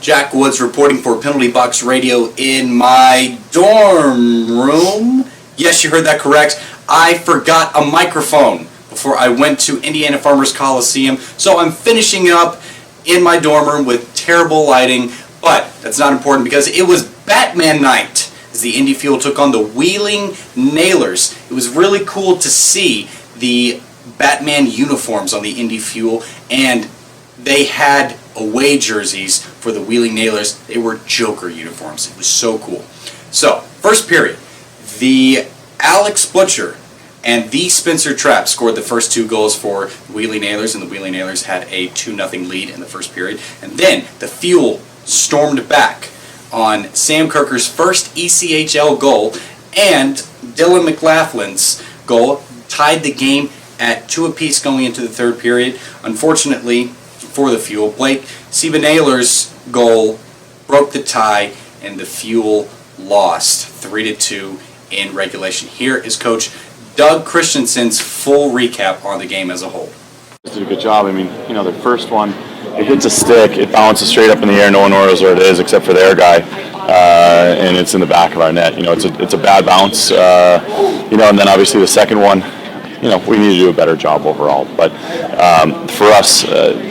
Jack Woods reporting for Penalty Box Radio in my dorm room. Yes, you heard that correct. I forgot a microphone before I went to Indiana Farmers Coliseum, so I'm finishing up in my dorm room with terrible lighting, but that's not important because it was Batman night as the Indy Fuel took on the Wheeling Nailers. It was really cool to see the Batman uniforms on the Indy Fuel, and they had away jerseys for the Wheeling Nailers. They were Joker uniforms. It was so cool. So, first period, the Alex Butcher and the Spencer Trapp scored the first 2 goals for the Wheeling Nailers, and the Wheeling Nailers had a 2-0 lead in the first period. And then the Fuel stormed back on Sam Kurker's first ECHL goal, and Dylan McLaughlin's goal tied the game at 2 apiece going into the third period. Unfortunately for the Fuel, Blake Siebenailer's goal broke the tie, and the Fuel lost 3-2 in regulation. Here is Coach Doug Christensen's full recap on the game as a whole. Did a good job. I mean, the first one, it hits a stick, it bounces straight up in the air, no one knows where it is except for their guy, and it's in the back of our net. It's a bad bounce, and then obviously the second one, we need to do a better job overall. But for us,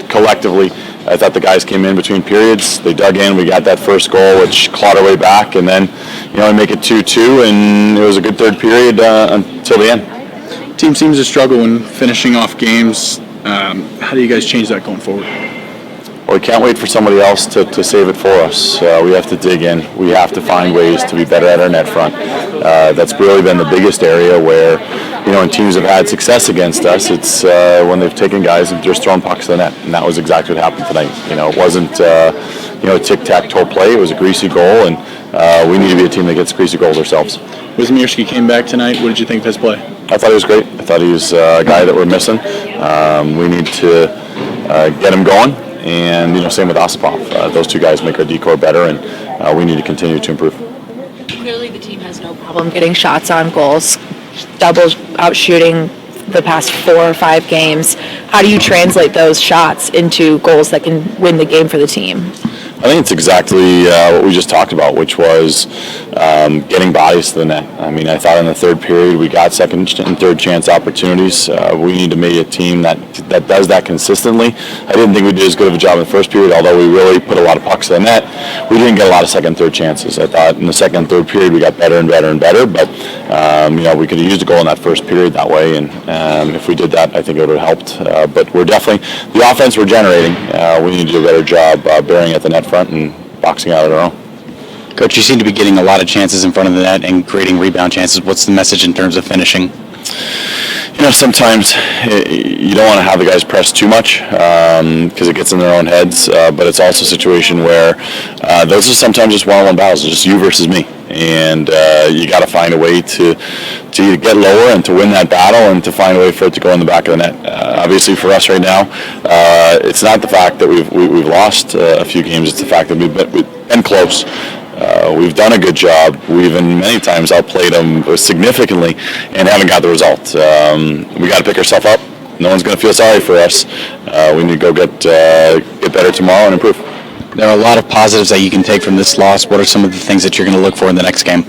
collectively, I thought the guys came in between periods. They dug in. We got that first goal, which clawed our way back, and then, we make it 2-2, and it was a good third period until the end. Team seems to struggle in finishing off games. How do you guys change that going forward? Well, we can't wait for somebody else to save it for us. We have to dig in. We have to find ways to be better at our net front. That's really been the biggest area where, when teams have had success against us, it's when they've taken guys and just thrown pucks to the net, and that was exactly what happened tonight. It wasn't, a tic-tac-toe play. It was a greasy goal, and we need to be a team that gets greasy goals ourselves. Wismierski came back tonight. What did you think of his play? I thought he was great. I thought he was a guy that we're missing. We need to get him going. And, same with Osipov. Those 2 guys make our decor better, and we need to continue to improve. Clearly the team has no problem getting shots on goals, double out shooting the past 4 or 5 games. How do you translate those shots into goals that can win the game for the team? I think it's exactly what we just talked about, which was getting bodies to the net. I mean, I thought in the third period we got second and third chance opportunities. We need to make a team that does that consistently. I didn't think we did as good of a job in the first period, although we really put a lot of pucks to the net. We didn't get a lot of second and third chances. I thought in the second and third period we got better and better and better, but we could have used a goal in that first period that way, and if we did that, I think it would have helped. But we're definitely, the offense we're generating, we need to do a better job bearing at the net front and boxing out of our own. Coach, you seem to be getting a lot of chances in front of the net and creating rebound chances. What's the message in terms of finishing? Sometimes you don't want to have the guys press too much because it gets in their own heads, but it's also a situation where those are sometimes just one-on-one battles. It's just you versus me, and you got to find a way to get lower and to win that battle and to find a way for it to go in the back of the net. Obviously for us right now, it's not the fact that we've lost a few games, it's the fact that we've been close. We've done a good job. We've many times outplayed them significantly and haven't got the result. We got to pick ourselves up. No one's going to feel sorry for us. We need to go get better tomorrow and improve. There are a lot of positives that you can take from this loss. What are some of the things that you're going to look for in the next game?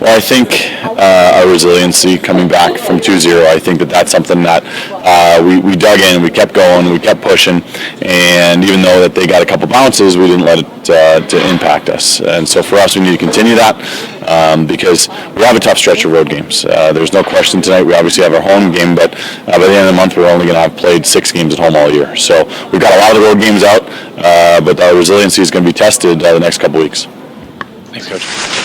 Well, I think our resiliency coming back from 2-0, I think that's something that we dug in, we kept going, we kept pushing, and even though that they got a couple bounces, we didn't let it to impact us. And so for us, we need to continue that because we have a tough stretch of road games. There's no question tonight. We obviously have our home game, but by the end of the month, we're only going to have played 6 games at home all year. So we've got a lot of the road games out, but our resiliency is going to be tested the next couple weeks. Thanks, Coach.